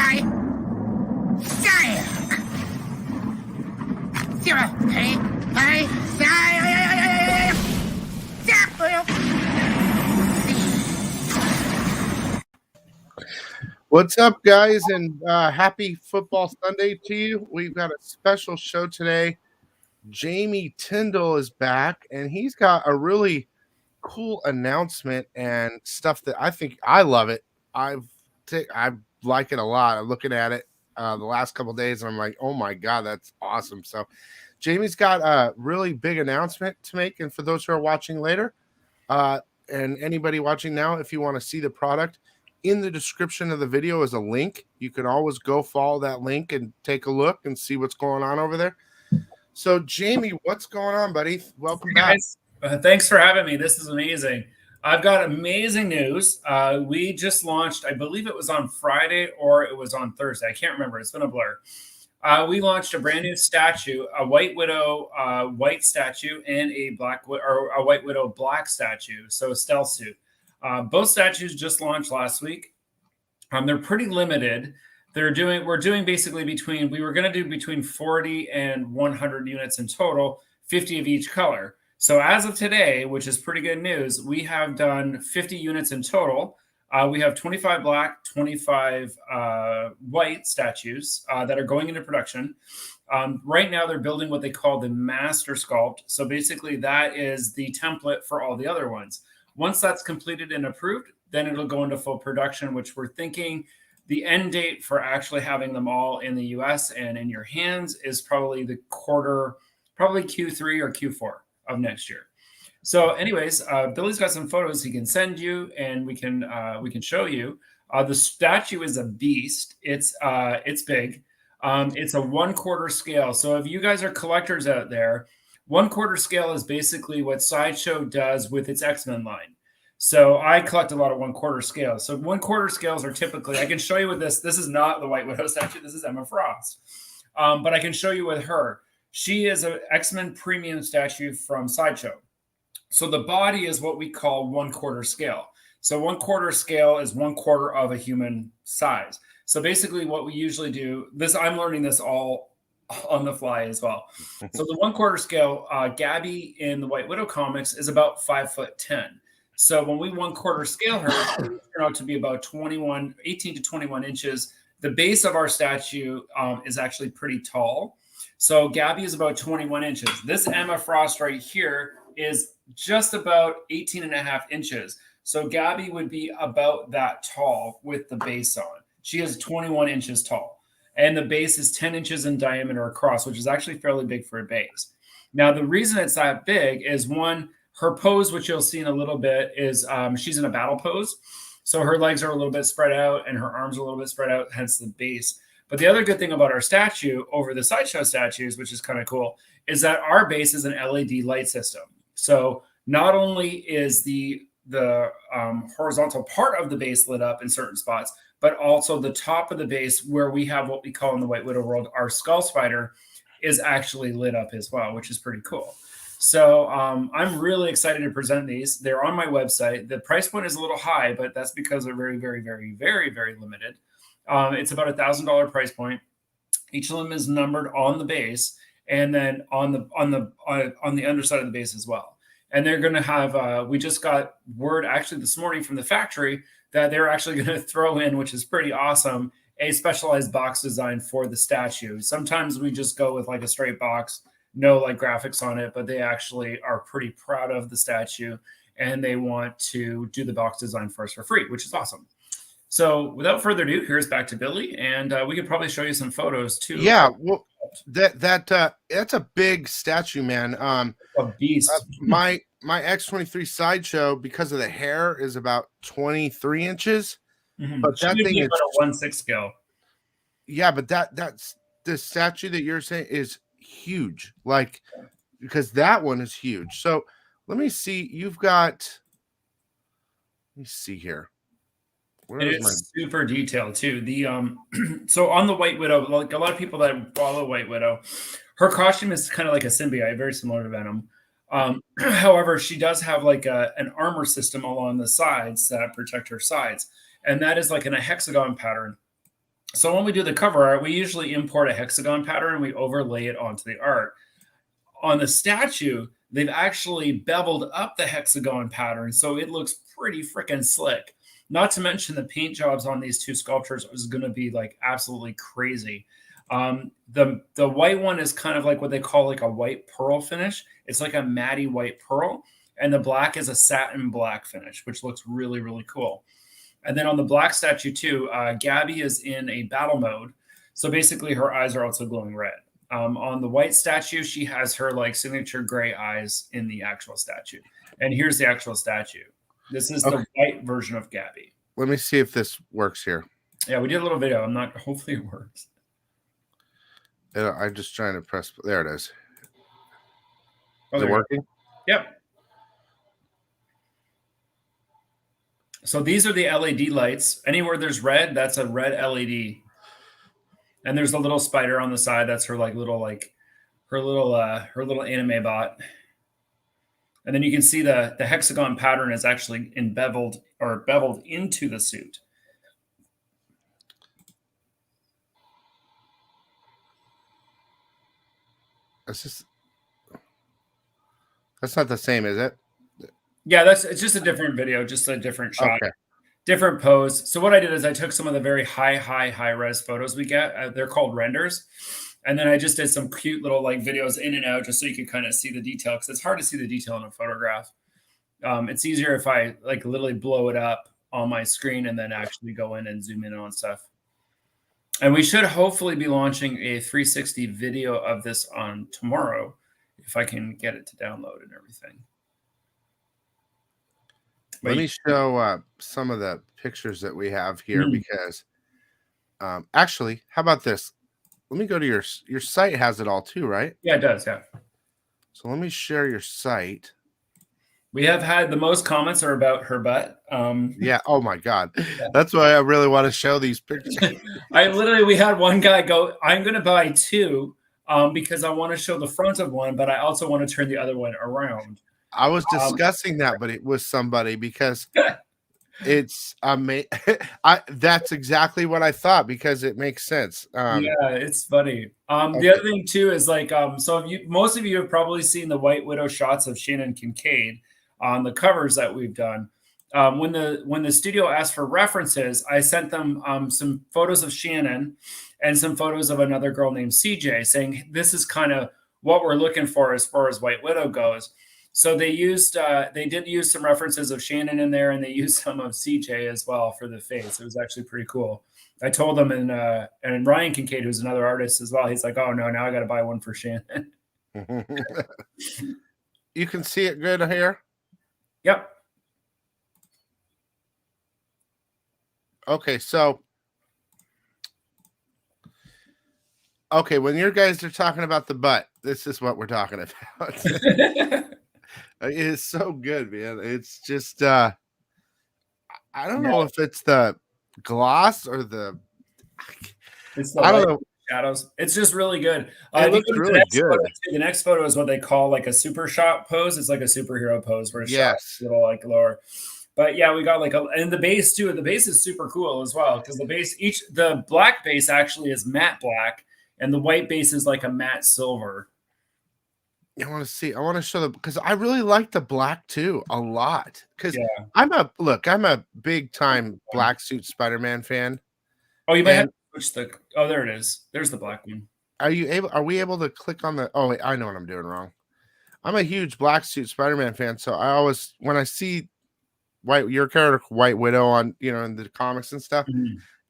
die. Die. 0, 3, 5, die. What's up, guys, and happy Football Sunday to you. We've got a special show today. Jamie Tyndall is back, and he's got a really cool announcement and stuff that I love it. I like it a lot. I'm looking at it the last couple of days, and I'm like, oh my God, that's awesome. So Jamie's got a really big announcement to make, and for those who are watching later, and anybody watching now, if you want to see the product, in the description of the video is a link. You can always go follow that link and take a look and see what's going on over there. So, Jamie, what's going on, buddy? Welcome back. Thanks for having me. This is amazing. I've got amazing news. We just launched, I believe it was on Friday or it was on Thursday. I can't remember. It's been a blur. We launched a brand new statue, a White Widow white statue and a White Widow black statue, so a stealth suit. Both statues just launched last week. They're pretty limited. We were going to do between 40 and 100 units in total, 50 of each color. So as of today, which is pretty good news, we have done 50 units in total. We have 25 black, 25 white statues that are going into production. Right now, they're building what they call the master sculpt. So basically, that is the template for all the other ones. Once that's completed and approved, then it'll go into full production, which we're thinking the end date for actually having them all in the US and in your hands is probably probably Q3 or Q4 of next year. So anyways, Billy's got some photos he can send you and we can show you. The statue is a beast. It's big. It's a 1/4 scale. So if you guys are collectors out there, 1/4 scale is basically what Sideshow does with its X-Men line. So I collect a lot of 1/4 scales. So 1/4 scales are typically, I can show you with this. This is not the White Widow statue. This is Emma Frost. But I can show you with her. She is an X-Men premium statue from Sideshow. So the body is what we call 1/4 scale. So 1/4 scale is 1/4 of a human size. So basically what we usually do, I'm learning this all on the fly as well. So the 1/4 scale, Gabby in the White Widow comics is about 5'10". So when we 1/4 scale her, it turns out to be about 18 to 21 inches. The base of our statue is actually pretty tall. So Gabby is about 21 inches. This Emma Frost right here is just about 18.5 inches. So Gabby would be about that tall with the base on. She is 21 inches tall. And the base is 10 inches in diameter across, which is actually fairly big for a base. Now, the reason it's that big is, one, her pose, which you'll see in a little bit, is she's in a battle pose. So her legs are a little bit spread out and her arms are a little bit spread out, hence the base. But the other good thing about our statue over the Sideshow statues, which is kind of cool, is that our base is an LED light system. So not only is the horizontal part of the base lit up in certain spots, but also the top of the base, where we have what we call in the White Widow world, our skull spider, is actually lit up as well, which is pretty cool. So I'm really excited to present these. They're on my website. The price point is a little high, but that's because they're very, very, very, very, very limited. It's about $1,000 price point. Each of them is numbered on the base, and then on the underside of the base as well. And they're going to have. We just got word actually this morning from the factory that they're actually going to throw in, which is pretty awesome, a specialized box design for the statue. Sometimes we just go with like a straight box, no like graphics on it, but they actually are pretty proud of the statue and they want to do the box design for us for free, which is awesome. So without further ado, here's back to Billy, and we could probably show you some photos too. Yeah, well, that's a big statue, man. A beast. My X23 Sideshow, because of the hair, is about 23 inches. Mm-hmm. But that thing is a 1/6 scale. Yeah, but that's the statue that you're saying is huge. Like, because that one is huge. So let me see. Let me see here. It's super detailed too. The so on the White Widow, like a lot of people that follow White Widow, her costume is kind of like a symbiote, very similar to Venom. However, she does have like an armor system along the sides that protect her sides, and that is like in a hexagon pattern. So when we do the cover art, we usually import a hexagon pattern and we overlay it onto the art. On the statue, they've actually beveled up the hexagon pattern, so it looks pretty freaking slick. Not to mention the paint jobs on these two sculptures is going to be like absolutely crazy. The white one is kind of like what they call like a white pearl finish. It's like a matty white pearl, and the black is a satin black finish, which looks really, really cool. And then on the black statue too, Gabby is in a battle mode, so basically her eyes are also glowing red. On the white statue, she has her like signature gray eyes in the actual statue. And here's the actual statue. This is the white version of Gabby. Let me see if this works here. Yeah, we did a little video. Hopefully it works. I'm just trying to press. There it is. Oh, is it working? Yep. So these are the LED lights. Anywhere there's red, that's a red LED. And there's a little spider on the side. That's her like little her little anime bot. And then you can see the hexagon pattern is actually beveled into the suit. That's not the same, is it? Yeah, it's just a different video, just a different shot. Okay. Different pose. So what I did is I took some of the very high res photos we get. They're called renders. And then I just did some cute little like videos in and out just so you can kind of see the detail, because it's hard to see the detail in a photograph. It's easier if I like literally blow it up on my screen and then actually go in and zoom in on stuff. And we should hopefully be launching a 360 video of this on tomorrow, if I can get it to download and everything. Let me show some of the pictures that we have here because actually, how about this? Let me go to your site has it all too, right? Yeah, it does. Yeah. So let me share your site. We have had the most comments are about her butt. Yeah. Oh my God. Yeah. That's why I really want to show these pictures. We had one guy go, I'm going to buy two because I want to show the front of one, but I also want to turn the other one around. I was discussing that, but it was somebody because it's that's exactly what I thought because it makes sense. Yeah, it's funny. The other thing too is like, so most of you have probably seen the White Widow shots of Shannon Kincaid on the covers that we've done. When the studio asked for references, I sent them some photos of Shannon and some photos of another girl named CJ, saying this is kind of what we're looking for as far as White Widow goes. So they did use some references of Shannon in there, and they used some of CJ as well for the face. It was actually pretty cool. I told them, and Ryan Kincaid, who's another artist as well, he's like, oh no, now I got to buy one for Shannon. You can see it good here? Yep. Okay, so when your guys are talking about the butt, this is what we're talking about. It is so good, man. It's just I don't know if it's the gloss or I don't know shadows. It's just really good. It looks really good. The next photo is what they call like a super shot pose. It's like a superhero pose where it's little like lower. But yeah, we got and the base too. The base is super cool as well because the black base actually is matte black and the white base is like a matte silver. I want to show them because I really like the black too a lot. Because I'm a big time black suit Spider-Man fan. Oh, you might have to switch there it is. There's the black one. Are we able to click on the wait, I know what I'm doing wrong. I'm a huge black suit Spider-Man fan, so I always when I see your character White Widow on in the comics and stuff,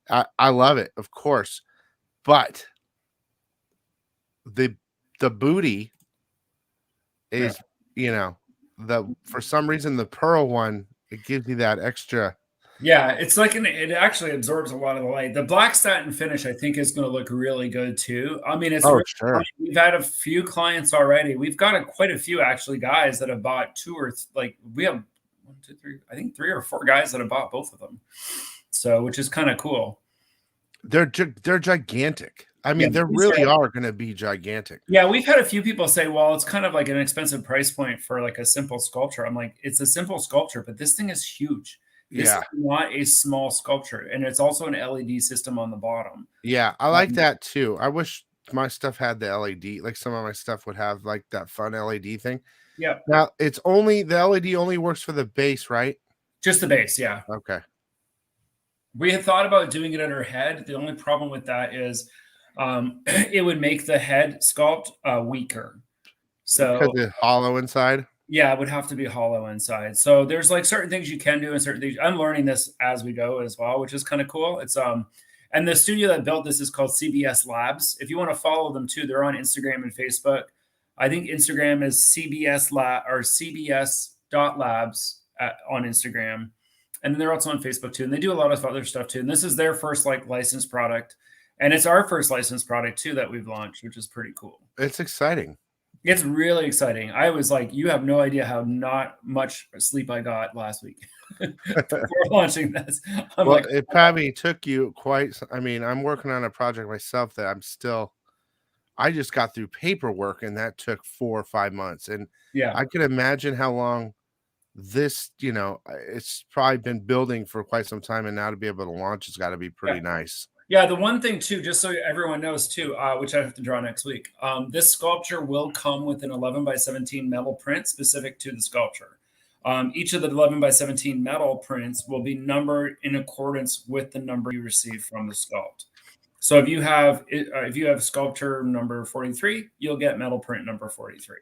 I love it, of course. But the booty is for some reason the pearl one, it gives you that extra. Yeah, it's like it actually absorbs a lot of the light. The black satin finish I think is going to look really good too. I mean, it's sure. We've had a few clients already. We've got quite a few actually guys that have bought we have 1, 2, 3, I think 3 or 4 guys that have bought both of them. So, which is kind of cool. They're gigantic. I mean, they really are going to be gigantic. Yeah, we've had a few people say, well, it's kind of like an expensive price point for like a simple sculpture. I'm like, it's a simple sculpture, but this thing is huge. This is Yeah. not a small sculpture, and it's also an LED system on the bottom. Yeah, I like that too. I wish my stuff had the LED, like some of my stuff would have like that fun LED thing. Yeah, Now, it's only the LED only works for the base, right? just the base. Yeah, Okay. we had thought about doing it on her head. The only problem with that is it would make the head sculpt weaker. Because So it's hollow inside. yeah, it would have to be hollow inside. So there's like certain things you can do and certain things. I'm learning this as we go as well, which is kind of cool. It's and the studio that built this is called CBS Labs. If you want to follow them too, they're on Instagram and Facebook. I think Instagram is CBS Lab or CBS.labs on Instagram. And then they're also on Facebook too. And they do a lot of other stuff too. And this is their first like licensed product. And it's our first licensed product too that we've launched, which is pretty cool. It's exciting. It's really exciting. I was like, you have no idea how not much sleep I got last week before launching this. I'm Well, like, it probably took you quite. I mean, I'm working on a project myself that I just got through paperwork, and that took 4 or 5 months. And yeah, I can imagine how long this, it's probably been building for quite some time, and now to be able to launch it's got to be pretty nice. yeah. The one thing too, just so everyone knows too, which I have to draw next week. This sculpture will come with an 11 by 17 metal print specific to the sculpture. Each of the 11 by 17 metal prints will be numbered in accordance with the number you receive from the sculpt. So if you have sculpture number 43, you'll get metal print number 43.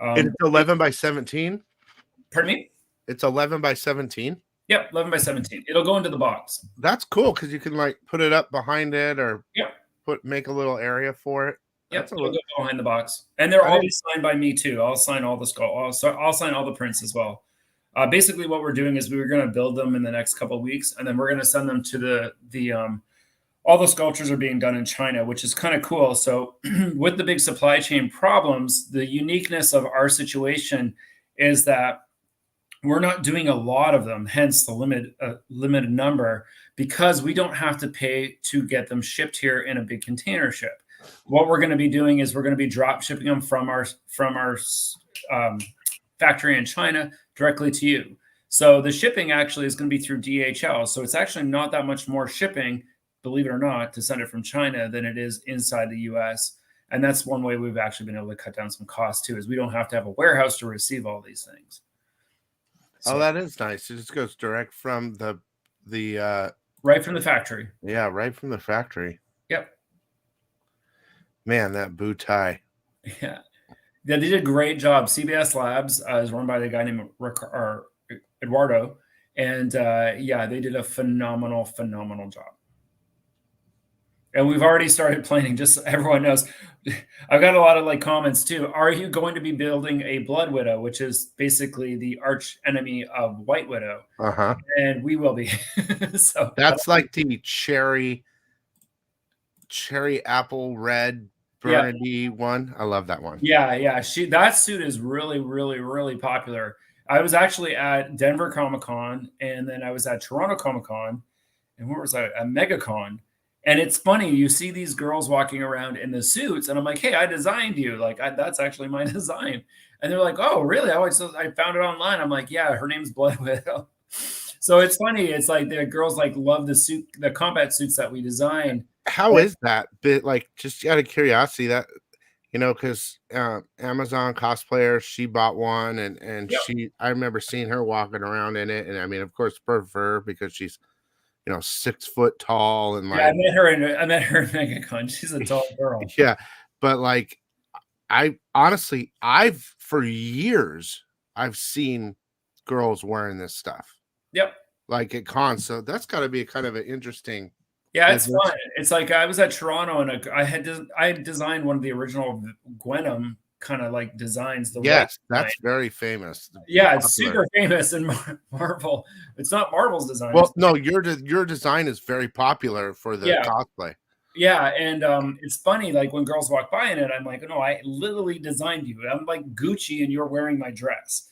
It's 11 by 17. Pardon me? It's 11 by 17. Yep, 11 by 17. It'll go into the box. That's cool because you can like put it up behind it or Yep. make a little area for it. Yep, it'll go behind the box. And they're always signed by me too. I'll sign all the I'll sign all the prints as well. Basically what we're doing is we're going to build them in the next couple of weeks, and then we're going to send them to the all the sculptures are being done in China, which is kind of cool. So with the big supply chain problems, the uniqueness of our situation is that we're not doing a lot of them, hence the limited number, because we don't have to pay to get them shipped here in a big container ship. What we're going to be doing is we're going to be drop shipping them from our factory in China directly to you. So the shipping actually is going to be through DHL. So it's actually not that much more shipping, believe it or not, to send it from China than it is inside the US. And that's one way we've actually been able to cut down some costs too, is we don't have to have a warehouse to receive all these things. So, that is nice. It just goes direct from the right from the factory. Yeah, right from the factory. Yep. Man, that bow tie. Yeah. They did a great job. CBS Labs is run by the guy named Eduardo. And they did a phenomenal job. And we've already started planning, just so everyone knows. I've got a lot of like comments too. Are you going to be building a Blood Widow, which is basically the arch enemy of White Widow? Uh-huh. And we will be. So that's like the cherry apple red burgundy one. I love that one. Yeah. That suit is really popular. I was actually at Denver Comic-Con, and then I was at Toronto Comic-Con, and where was I? At MegaCon. And it's funny, you see these girls walking around in the suits, and I'm like, hey, I designed you. Like, that's actually my design. And they're like, oh, really? I found it online. I'm like, yeah, her name's Blood Widow. So it's funny. It's like the girls like love the combat suits that we designed. How is that bit? Like, just out of curiosity, that, because Amazon cosplayer, she bought one, and I remember seeing her walking around in it. And I mean, of course, perfect for her because she's 6 foot tall, and like I met her in MegaCon. She's a tall girl. Yeah, but like for years I've seen girls wearing this stuff. Yep. Like at cons, so that's got to be kind of an interesting. Yeah, it's fun. It's like I was at Toronto, and I designed one of the original Gwenom kind of like designs. Yes, that's very famous. Yeah, it's super famous in Marvel. It's not Marvel's design. Well, no, your design is very popular for the cosplay. Yeah, and it's funny, like when girls walk by in it, I'm like, no, I literally designed you. I'm like Gucci, and you're wearing my dress.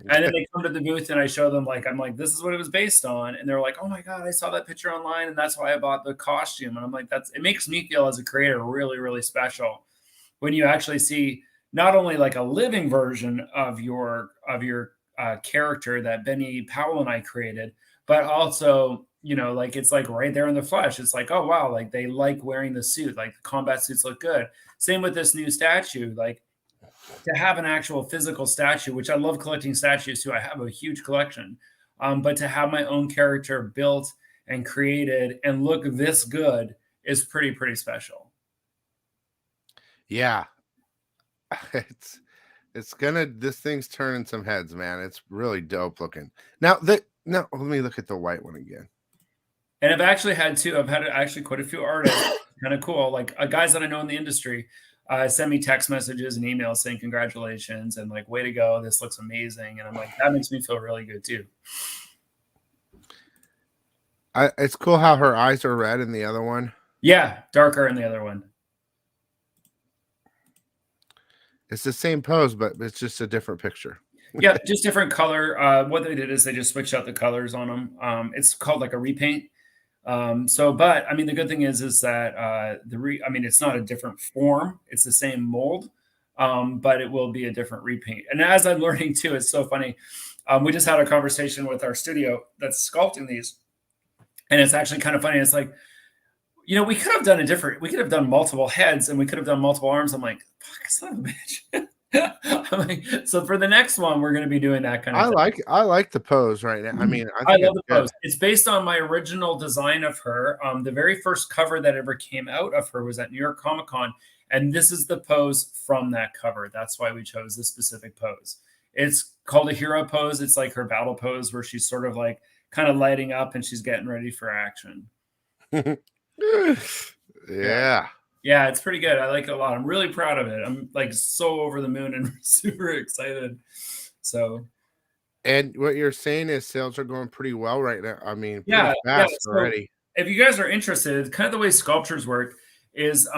And then they come to the booth, and I show them, like, I'm like, this is what it was based on. And they're like, oh my God, I saw that picture online, and that's why I bought the costume. And I'm like, it makes me feel as a creator really special when you actually see not only like a living version of your character that Benny Powell and I created, but also, you know, like it's like right there in the flesh. It's like, oh wow, like they like wearing the suit, like the combat suits look good. Same with this new statue, like to have an actual physical statue, which I love collecting statues too. I have a huge collection. But to have my own character built and created and look this good is pretty special. Yeah. This thing's turning some heads, man. It's really dope looking. Now let me look at the white one again. And I've actually had actually quite a few artists, kind of cool, like guys that I know in the industry, send me text messages and emails saying congratulations and like, way to go, this looks amazing. And I'm like, that makes me feel really good too. It's cool how her eyes are red in the other one. Yeah, darker in the other one. It's the same pose, but it's just a different picture. Yeah, just different color. What they did is they just switched out the colors on them. It's called like a repaint. But I mean, the good thing is that I mean, it's not a different form; it's the same mold, but it will be a different repaint. And as I'm learning too, it's so funny. We just had a conversation with our studio that's sculpting these, and it's actually kind of funny. It's like, you know, we could have done multiple heads and we could have done multiple arms. I'm like, fuck, son of a bitch. I'm like, so for the next one, we're going to be doing that kind of thing. I like the pose right now. I mean, I love the pose. It's based on my original design of her. The very first cover that ever came out of her was at New York Comic Con. And this is the pose from that cover. That's why we chose this specific pose. It's called a hero pose. It's like her battle pose where she's sort of like kind of lighting up and she's getting ready for action. Yeah. Yeah, it's pretty good. I like it a lot. I'm really proud of it. I'm like so over the moon and super excited. So, and what you're saying is sales are going pretty well right now. I mean, fast so already. If you guys are interested, kind of the way sculptures work is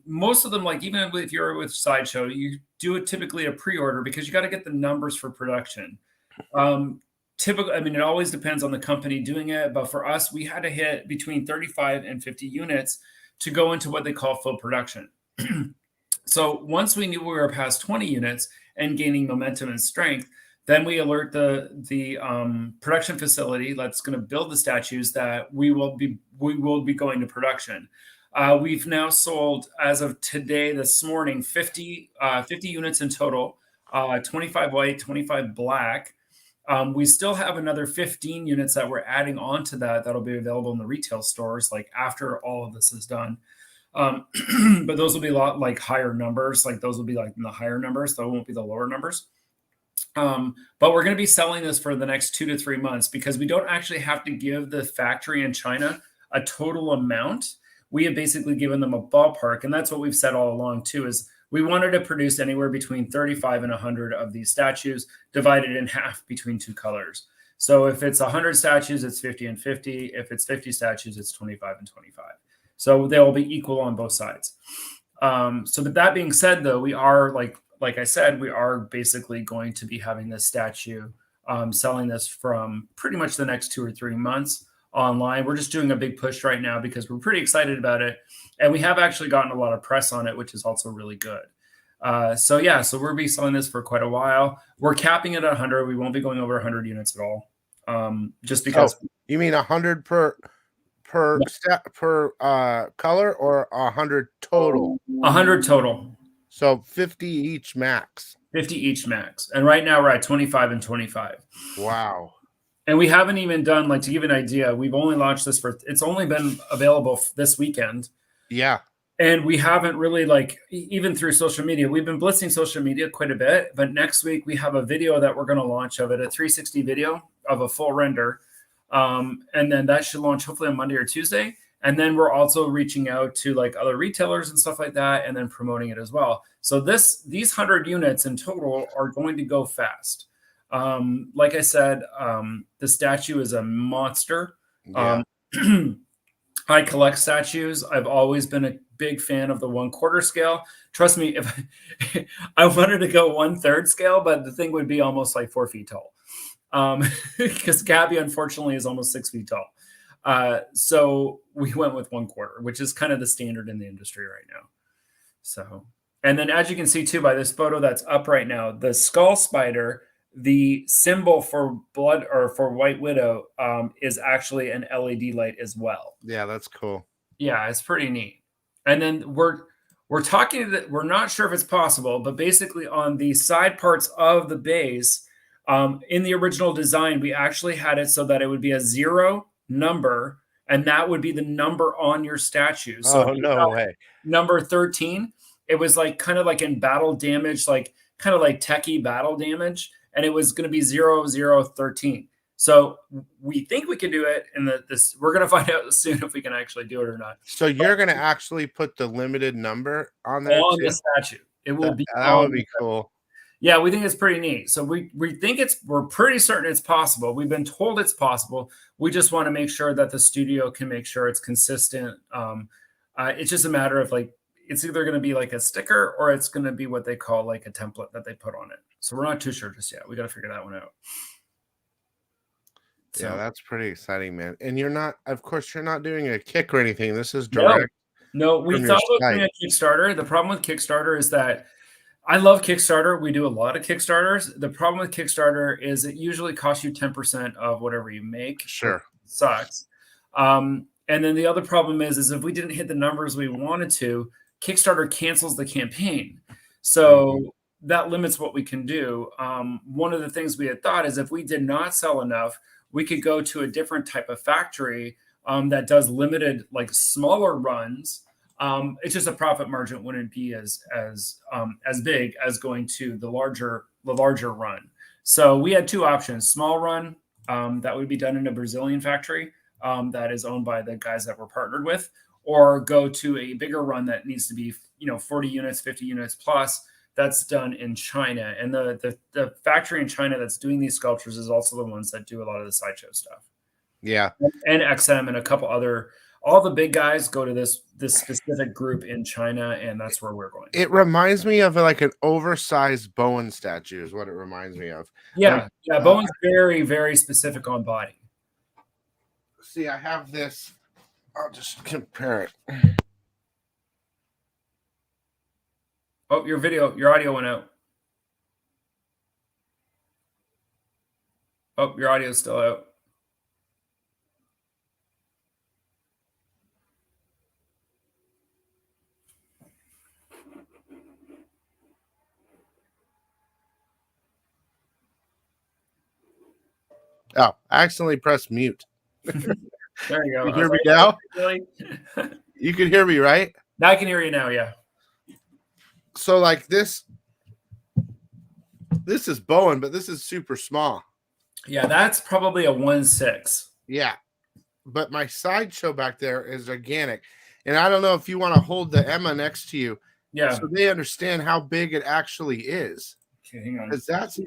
most of them, like even if you're with Sideshow, you do it typically a pre-order because you got to get the numbers for production. Typically, I mean, it always depends on the company doing it, but for us, we had to hit between 35 and 50 units to go into what they call full production. So once we knew we were past 20 units and gaining momentum and strength, then we alert the production facility that's going to build the statues that we will be going to production. We've now sold, as of today, this morning, 50 units in total, 25 white, 25 black. We still have another 15 units that we're adding on to that'll be available in the retail stores, like after all of this is done. But those will be a lot like higher numbers. Like those will be like in the higher numbers. Those won't be the lower numbers. But we're going to be selling this for the next 2 to 3 months because we don't actually have to give the factory in China a total amount. We have basically given them a ballpark. And that's what we've said all along too, is we wanted to produce anywhere between 35 and 100 of these statues divided in half between two colors. So if it's 100 statues, it's 50 and 50. If it's 50 statues, it's 25 and 25. So they'll be equal on both sides. So with that being said, though, we are like I said, we are basically going to be having this statue, selling this from pretty much the next 2 or 3 months online. We're just doing a big push right now because we're pretty excited about it. And we have actually gotten a lot of press on it, which is also really good. So we'll be selling this for quite a while. We're capping it at 100. We won't be going over 100 units at all. Just because. You mean 100 per color or 100 total? 100 total. So 50 each max. 50 each max. And right now we're at 25 and 25. Wow. And we haven't even done, like, to give you an idea, we've only launched this it's only been available this weekend. Yeah. And we haven't really, like, even through social media, we've been blitzing social media quite a bit. But next week we have a video that we're going to launch of it, a 360 video of a full render. And then that should launch hopefully on Monday or Tuesday. And then we're also reaching out to like other retailers and stuff like that, and then promoting it as well. So these 100 units in total are going to go fast. Like I said, the statue is a monster. Yeah. I collect statues. I've always been a big fan of the 1/4 scale. Trust me, if I wanted to go 1/3 scale, but the thing would be almost like 4 feet tall. Because Gabby, unfortunately, is almost 6 feet tall. So we went with 1/4, which is kind of the standard in the industry right now. So, and then as you can see too, by this photo that's up right now, the skull spider the symbol for blood or for White Widow is actually an LED light as well. Yeah, that's cool. Yeah, it's pretty neat. And then we're talking that we're not sure if it's possible, but basically on the side parts of the base, in the original design, we actually had it so that it would be a 0 number, and that would be the number on your statue. So Oh, no way. number 13, it was like kind of like in battle damage, like kind of like techie battle damage, and it was going to be 0013. So we think we can do it, and this we're going to find out soon if we can actually do it or not. So you're going to actually put the limited number on there On too? the statue, it will be. That would be cool. Yeah, we think it's pretty neat. So we think we're pretty certain it's possible. We've been told it's possible. We just want to make sure that the studio can make sure it's consistent. It's just a matter of like, it's either going to be like a sticker or it's going to be what they call like a template that they put on it. So we're not too sure just yet. We got to figure that one out. Yeah, that's pretty exciting, man. And you're not, of course, you're not doing a kick or anything. This is direct. No, we thought about doing a Kickstarter. The problem with Kickstarter is that I love Kickstarter. We do a lot of Kickstarters. The problem with Kickstarter is it usually costs you 10% of whatever you make. Sure. It sucks. And then the other problem is if we didn't hit the numbers we wanted to, Kickstarter cancels the campaign. So that limits what we can do. One of the things we had thought is if we did not sell enough, we could go to a different type of factory that does limited, like smaller runs. It's just a profit margin wouldn't be as big as going to the larger run. So we had two options: small run that would be done in a Brazilian factory that is owned by the guys that we're partnered with, or go to a bigger run that needs to be 40 units, 50 units plus. That's done in China, and the factory in China that's doing these sculptures is also the ones that do a lot of the sideshow stuff. Yeah, and XM and a couple other. All the big guys go to this specific group in China, and that's where we're going. It reminds me of like an oversized Bowen statue is what it reminds me of. Yeah, Bowen's very, very specific on body. See, I have this. I'll just compare it. Oh, your audio went out. Oh, your audio's still out. Oh, I accidentally pressed mute. There you go. You hear me now? You can hear me, right? Now I can hear you now, yeah. So like this is Bowen, but this is super small. Yeah, that's probably a 1/6. Yeah. But my sideshow back there is gigantic. And I don't know if you want to hold the Emma next to you. Yeah. So they understand how big it actually is. Okay, hang on. Because that's a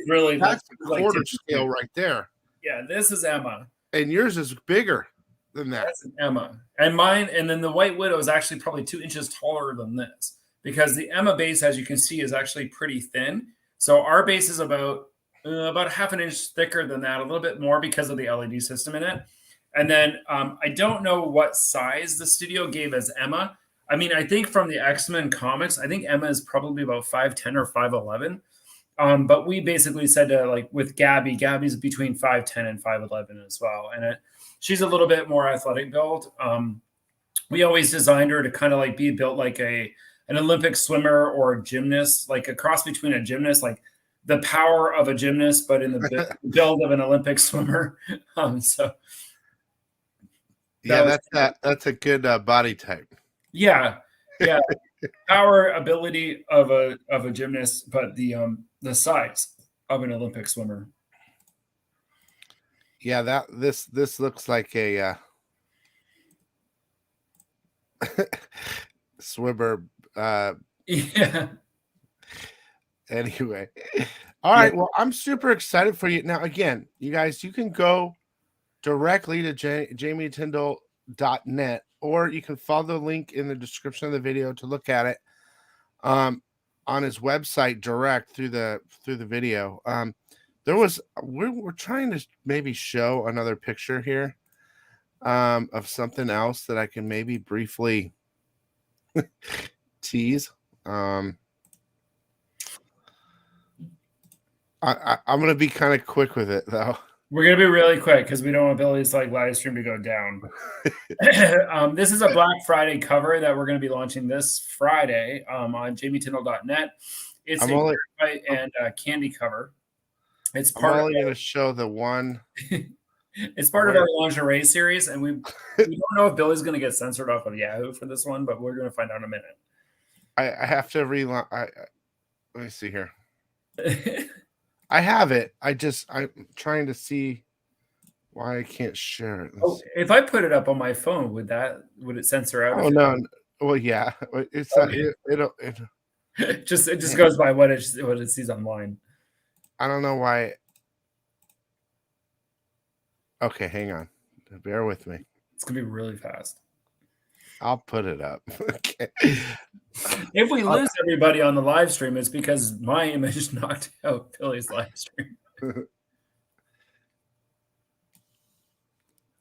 quarter scale right there. Yeah, this is Emma. And yours is bigger than that. That's an Emma. And mine, and then the White Widow is actually probably 2 inches taller than this. Because the Emma base, as you can see, is actually pretty thin. So our base is about a half an inch thicker than that, a little bit more because of the LED system in it. And then I don't know what size the studio gave as Emma. I mean, I think from the X-Men comics, I think Emma is probably about 5'10" or 5'11". But we basically said to, like, with Gabby's between 5'10" and 5'11" as well. And she's a little bit more athletic build. We always designed her to kind of like be built like an Olympic swimmer or a gymnast, like a cross between a gymnast, like the power of a gymnast, but in the build of an Olympic swimmer. That's a good body type. Yeah. Power ability of a gymnast, but the size of an Olympic swimmer. Yeah, this looks like a swimmer. Yeah. Anyway, all right. Well, I'm super excited for you. Now, again, you guys, you can go directly to jamietyndall.net, or you can follow the link in the description of the video to look at it on his website direct through the video. We're trying to maybe show another picture here of something else that I can maybe briefly tease. I'm gonna be kind of quick with it though. We're gonna be really quick because we don't want Billy's like live stream to go down. This is a Black Friday cover that we're gonna be launching this Friday on jamietyndall.net. It's I'm a only graphite and candy cover. It's I'm part of only gonna show the one. it's part of our lingerie series, and we don't know if Billy's gonna get censored off of Yahoo for this one, but we're gonna find out in a minute. I have to relaunch. Let me see here. I have it. I'm trying to see why I can't share it. Oh, if I put it up on my phone, would it censor out? Oh no. Well, yeah. It's Okay. it'll It just goes by what it sees online. I don't know why. Okay, hang on. Bear with me. It's gonna be really fast. I'll put it up. Okay. If we lose everybody on the live stream, it's because my image knocked out Billy's live stream.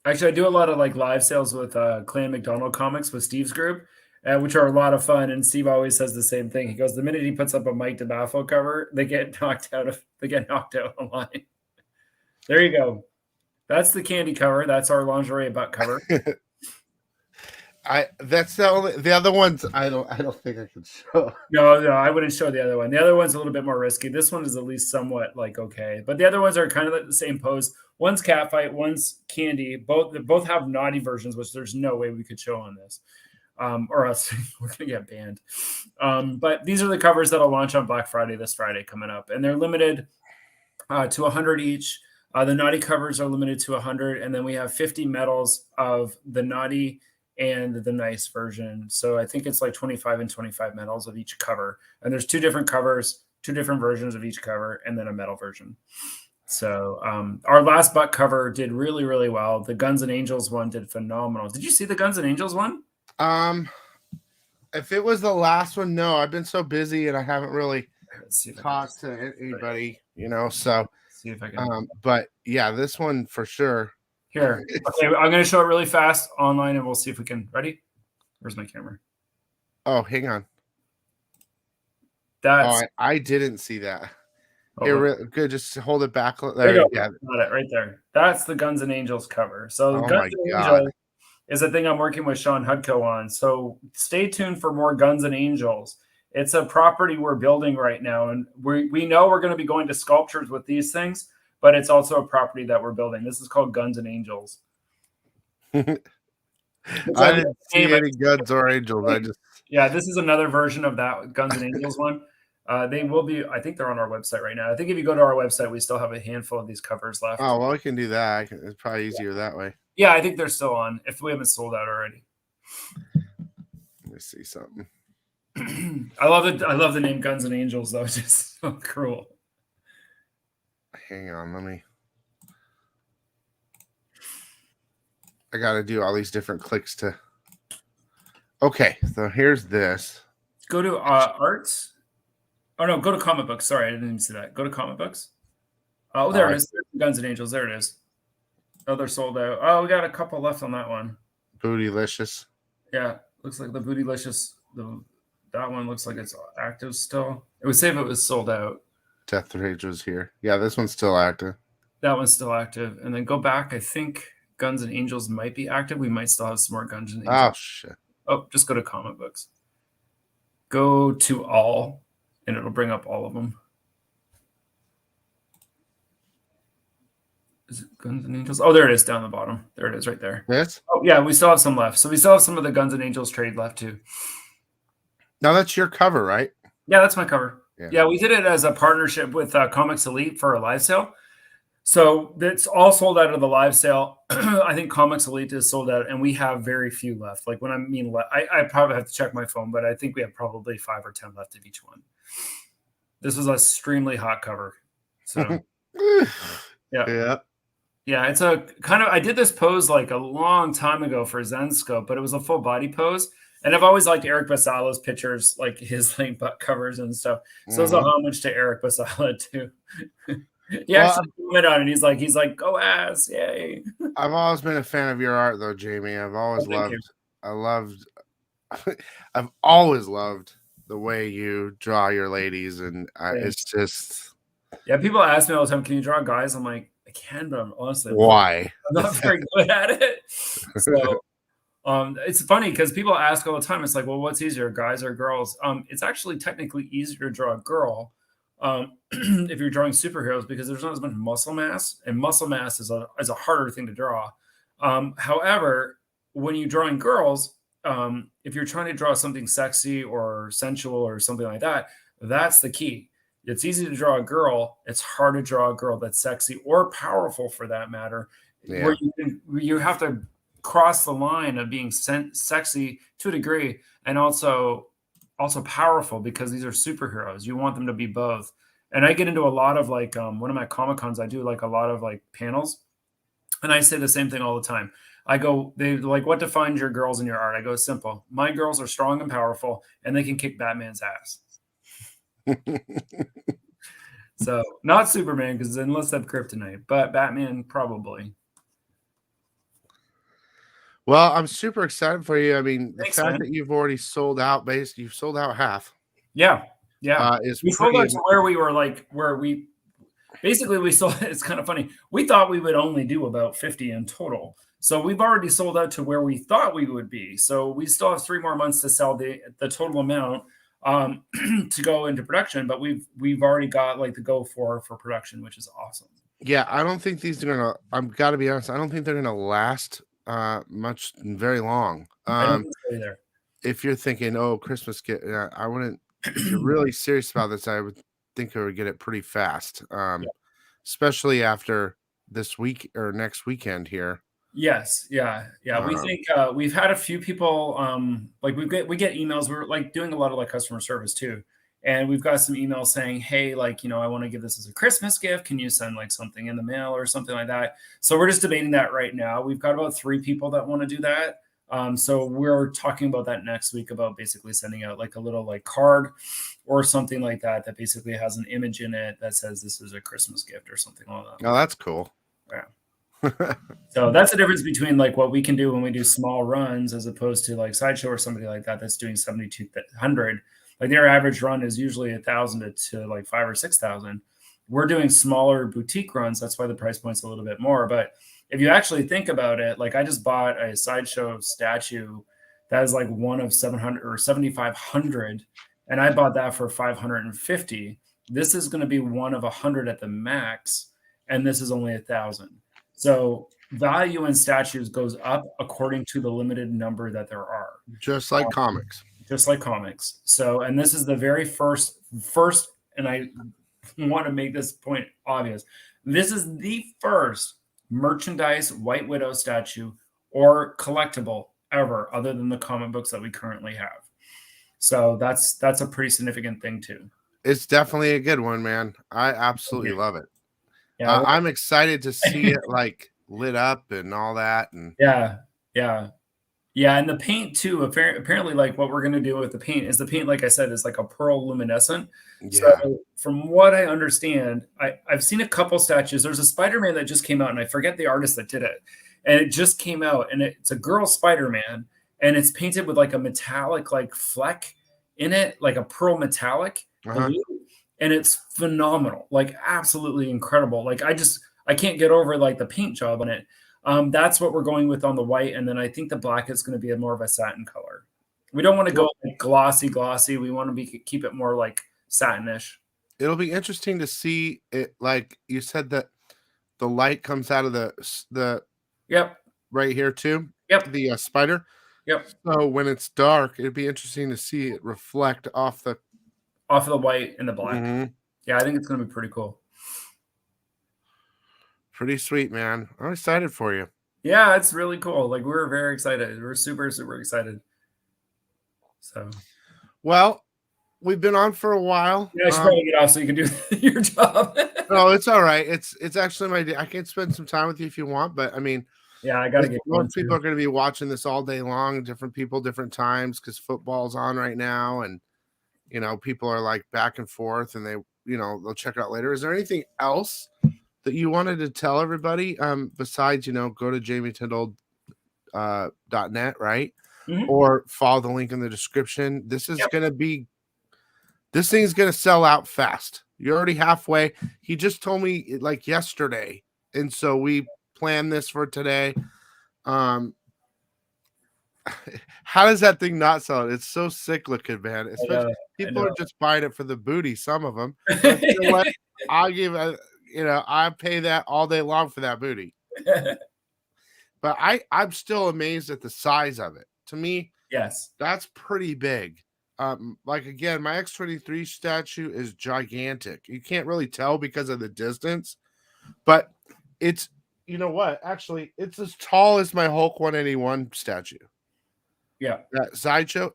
Actually, I do a lot of like live sales with Clan McDonald comics with Steve's group, which are a lot of fun. And Steve always says the same thing. He goes, the minute he puts up a Mike DeBaffo cover, they get knocked out online. There you go. That's the candy cover. That's our lingerie butt cover. That's the other ones I don't think I can show. No, I wouldn't show the other one. The other one's a little bit more risky. This one is at least somewhat like okay, but the other ones are kind of the same pose. One's catfight, one's candy. Both have naughty versions, which there's no way we could show on this, or else we're gonna get banned. But these are the covers that'll launch on Black Friday this Friday coming up, and they're limited to 100 each. The naughty covers are limited to 100, and then we have 50 medals of the naughty and the nice version. So I think it's like 25 and 25 medals of each cover. And there's two different covers, two different versions of each cover, and then a medal version. So our last butt cover did really, really well. The Guns and Angels one did phenomenal. Did you see the Guns and Angels one? If it was the last one, no. I've been so busy and I haven't really talked to anybody, so see if I can. But yeah, this one for sure. Here. Okay, I'm going to show it really fast online, and we'll see if we can. Ready? Where's my camera? Oh, hang on. That's. I didn't see that. Oh, Here, good. Just hold it back. There you go. Yeah, got it right there. That's the Guns and Angels cover. So Guns and Angels is a thing I'm working with Sean Hudko on. So stay tuned for more Guns and Angels. It's a property we're building right now, and we know we're going to be going to sculptures with these things. But it's also a property that we're building. This is called Guns and Angels. I didn't see any Guns or Angels. Yeah, this is another version of that Guns and Angels one. They will be, I think they're on our website right now. I think if you go to our website, we still have a handful of these covers left. Oh, well, we can do that. It's probably easier that way. Yeah, I think they're still on if we haven't sold out already. Let me see something. I love the name Guns and Angels, though. It's just so cruel. Hang on, I got to do all these different clicks to. Okay, so here's this. Go to arts. Oh no, go to comic books. Sorry, I didn't even see that. Go to comic books. Oh, there it is. There's Guns and Angels. There it is. Oh, they're sold out. Oh, we got a couple left on that one. Bootylicious. Yeah, looks like the Bootylicious. That one looks like it's active still. It would say if it was sold out. Death Rage was here. Yeah, this one's still active. That one's still active. And then go back. I think Guns and Angels might be active. We might still have some more Guns and Angels. Oh, shit. Oh, just go to comic books. Go to all, and it'll bring up all of them. Is it Guns and Angels? Oh, there it is down the bottom. There it is right there. Yes? Oh, yeah, we still have some left. So we still have some of the Guns and Angels trade left, too. Now, that's your cover, right? Yeah, that's my cover. Yeah, we did it as a partnership with Comics Elite for a live sale. So it's all sold out of the live sale. I think Comics Elite is sold out, and we have very few left. Like when I mean, I probably have to check my phone, but I think we have probably 5 or 10 left of each one. This was an extremely hot cover. So yeah. It's a kind of. I did this pose like a long time ago for Zenscope, but it was a full body pose. And I've always liked Eric Basala's pictures, like his like butt covers and stuff. So it's a homage to Eric Basala too. Actually commented on it. He's like, go ass, yay. I've always been a fan of your art, though, Jamie. I've always always loved the way you draw your ladies, and it's just Yeah, people ask me all the time, "Can you draw guys?" I'm like, "I can, but honestly, Why? I'm not very good at it." So, it's funny because people ask all the time. It's like, "Well, what's easier, guys or girls?" It's actually technically easier to draw a girl, if you're drawing superheroes because there's not as much muscle mass, and muscle mass is a harder thing to draw. However, when you're drawing girls, if you're trying to draw something sexy or sensual or something like that, that's the key. It's easy to draw a girl. It's hard to draw a girl that's sexy or powerful for that matter, Yeah. where you have to cross the line of being sexy to a degree and also powerful because these are superheroes. You want them to be both. And I get into a lot of like one of my Comic Cons, I do like a lot of like panels, and I say the same thing all the time. I go, they like, what defines your girls in your art? I go, simple. My girls are strong and powerful, and they can kick Batman's ass. So not Superman because unless they have kryptonite, but Batman probably. Well, I'm super excited for you. I mean, the Thanks, fact man. that you've already sold out, you've sold out half, Yeah, yeah. is We sold pretty. out to where we were like where we basically we still it's kind of funny. We thought we would only do about 50 in total. So we've already sold out to where we thought we would be. So we still have 3 more months to sell the total amount to go into production, but we've already got like the go for production, which is awesome. Yeah, I don't think these are gonna. I'm gotta be honest. I don't think they're gonna last very long. I don't think so either. If you're thinking, oh, Christmas gift, I wouldn't. If you're really serious about this, I would think I would get it pretty fast. Especially after this week or next weekend here. Yes, yeah, yeah. We think we've had a few people like we get emails. We're like doing a lot of like customer service too, and we've got some emails saying, "Hey, like I want to give this as a Christmas gift. Can you send like something in the mail or something like that?" So we're just debating that right now. We've got about 3 people that want to do that. So we're talking about that next week about basically sending out like a little like card or something like that that basically has an image in it that says this is a Christmas gift or something like that. Oh, that's cool. Yeah. So that's the difference between like what we can do when we do small runs as opposed to like Sideshow or somebody like that that's doing 7,200. Like their average run is usually 1,000 to like 5 or 6,000. We're doing smaller boutique runs. That's why the price point's a little bit more. But if you actually think about it, like I just bought a Sideshow statue that is like one of 700 or 7,500, and I bought that for 550. This is going to be one of 100 at the max, and this is only 1,000. So value in statues goes up according to the limited number that there are. Just like comics. Just like comics. So, and this is the very first, and I want to make this point obvious. This is the first merchandise White Widow statue or collectible ever, other than the comic books that we currently have. So that's a pretty significant thing too. It's definitely a good one, man. I absolutely love it. Yeah, I'm excited to see it like lit up and all that. And yeah. And the paint too. Apparently, like what we're gonna do with the paint is like I said, is like a pearl luminescent. yeah, So from what I understand, I've seen a couple statues. There's a Spider-Man that just came out, and I forget the artist that did it. And it just came out, and it's a girl Spider-Man, and it's painted with like a metallic like fleck in it, like a pearl metallic blue. And it's phenomenal, like absolutely incredible. Like I can't get over like the paint job on it. That's what we're going with on the white, and then I think the black is going to be more of a satin color. We don't want to go like glossy. We want to keep it more like satinish. It'll be interesting to see it. Like you said that the light comes out of the Yep. right here too. Yep. The spider. Yep. So when it's dark, it'd be interesting to see it reflect off the white and the black. Mhm. Yeah, I think it's going to be pretty cool. Pretty sweet, man. I'm excited for you. Yeah, it's really cool. Like we're very excited. We're super excited. So, well, we've been on for a while. yeah, I should probably get off so you can do your job. No, it's all right. It's actually my day. I can spend some time with you if you want, but I mean, yeah, I got to get most people are going to be watching this all day long. Different people, different times, because football's on right now, and people are like back and forth, and they'll check it out later. Is there anything else that you wanted to tell everybody besides go to JamieTyndall.net, right? Mm-hmm. Or follow the link in the description. This is going to be This thing's gonna sell out fast. You're already halfway. He just told me like yesterday, and so we planned this for today. How does that thing not sell? It's so sick looking, man. Especially people are just buying it for the booty. Some of them. But you know what? I'll give I pay that all day long for that booty. But I'm still amazed at the size of it. To me, yes, that's pretty big. Like again, my X-23 statue is gigantic. You can't really tell because of the distance, but it's you know what? Actually, it's as tall as my Hulk 181 statue. Yeah, that sideshow.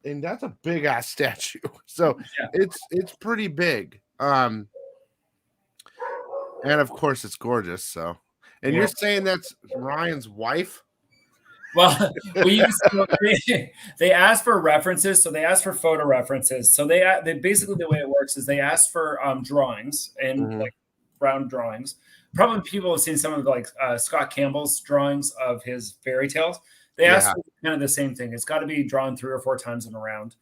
And that's a big ass statue. So it's pretty big. And of course it's gorgeous. So, and you're saying that's Ryan's wife? Well, they asked for references, so they asked for photo references. So they basically the way it works is they asked for drawings and like round drawings. Probably people have seen some of like Scott Campbell's drawings of his fairy tales. They asked for kind of the same thing. It's got to be drawn 3 or 4 times in a round.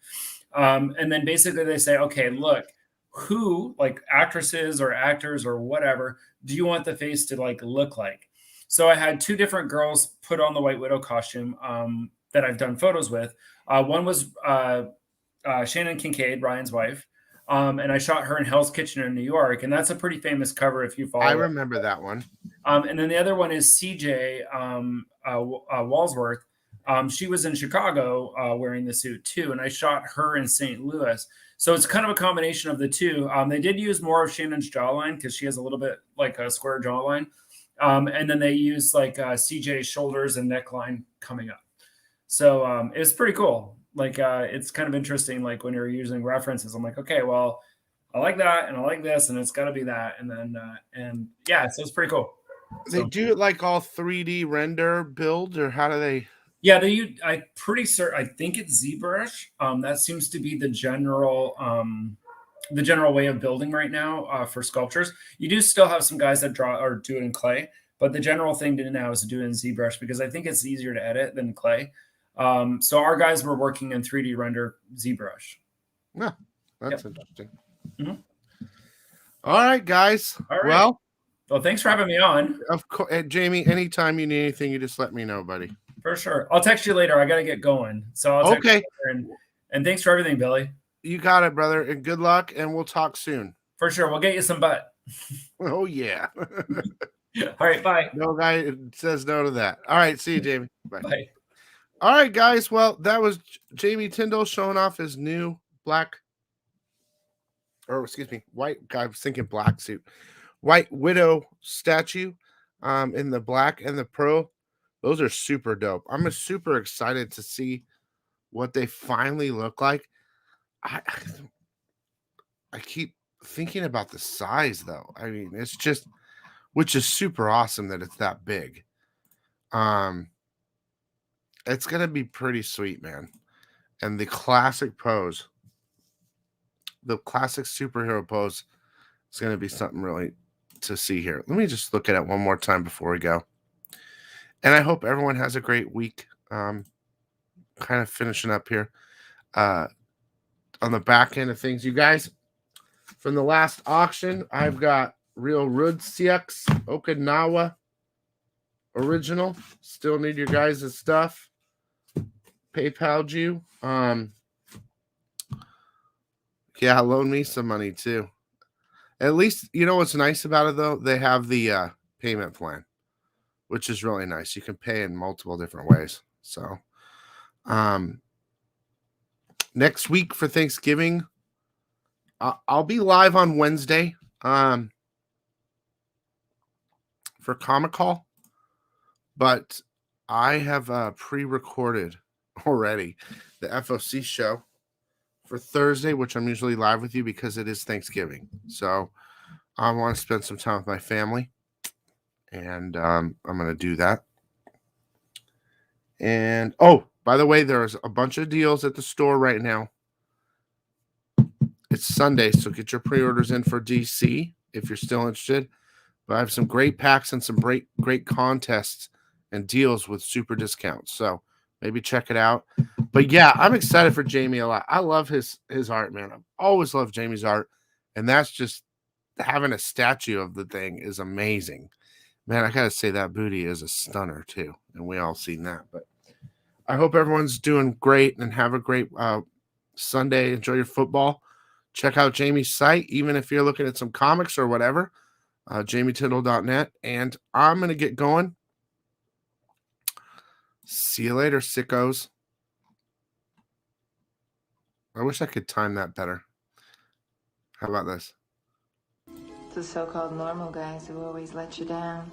And then basically they say, okay, look, who like actresses or actors or whatever do you want the face to like look like? So I had 2 different girls put on the White Widow costume that I've done photos with. One was Shannon Kincaid, Ryan's wife. And I shot her in Hell's Kitchen in New York. And that's a pretty famous cover if you follow I remember that one. And then the other one is CJ Walsworth. She was in Chicago wearing the suit too. And I shot her in St. Louis. So it's kind of a combination of the 2. They did use more of Shannon's jawline because she has a little bit like a square jawline. And then they use like CJ's shoulders and neckline coming up. So it was pretty cool. Like it's kind of interesting. Like when you're using references, I'm like, okay, well, I like that and I like this, and it's got to be that. And then so it's pretty cool. They do it like all 3D render build, or how do they? Yeah, I'm pretty certain. I think it's ZBrush. That seems to be the general way of building right now for sculptures. You do still have some guys that draw or do it in clay, but the general thing to do now is to do it in ZBrush because I think it's easier to edit than clay. So our guys were working in 3D render ZBrush. Yeah, that's interesting. All right, guys. All right. Well, thanks for having me on. Of course, Jamie. Anytime you need anything, you just let me know, buddy. For sure. I'll text you later. I got to get going. So I'll text you later and thanks for everything, Billy. You got it, brother. And good luck. And we'll talk soon. For sure. We'll get you some butt. Oh yeah. All right. Bye. No guy says no to that. All right. See you, Jamie. Bye. Bye. All right, guys. Well, that was Jamie Tyndall showing off his new white. I was thinking black suit. White Widow statue in the black and the pearl. Those are super dope. I'm super excited to see what they finally look like. I keep thinking about the size though. I mean, it's just, which is super awesome that it's that big. It's gonna be pretty sweet, man. And the classic pose, the classic superhero pose, is gonna be something really to see here. Let me just look at it one more time before we go. And I hope everyone has a great week. Kind of finishing up here on the back end of things. You guys, from the last auction, I've got Real Rudsiaks Okinawa original. Still need your guys' stuff. PayPal'd you. Yeah, loan me some money too. At least, you know what's nice about it, though? They have the payment plan, which is really nice. You can pay in multiple different ways. So, next week for Thanksgiving, I'll be live on Wednesday for Comic Call, but I have pre-recorded already the FOC show for Thursday, which I'm usually live with you because it is Thanksgiving. So I want to spend some time with my family, and I'm going to do that. And, oh, by the way, there's a bunch of deals at the store right now. It's Sunday, so get your pre-orders in for DC if you're still interested. But I have some great packs and some great contests and deals with super discounts. So maybe check it out. But yeah, I'm excited for Jamie a lot. I love his art, man. I've always loved Jamie's art, and that's just having a statue of the thing is amazing. Man, I gotta say that booty is a stunner too, and we all seen that. But I hope everyone's doing great and have a great Sunday. Enjoy your football. Check out Jamie's site, even if you're looking at some comics or whatever. JamieTyndall.net. And I'm gonna get going. See you later, sickos. I wish I could time that better. How about this? The so-called normal guys who always let you down.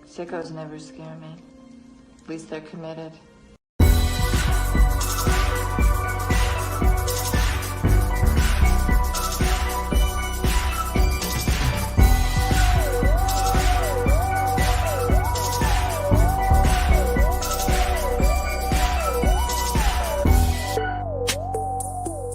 Sickos never scare me. At least they're committed.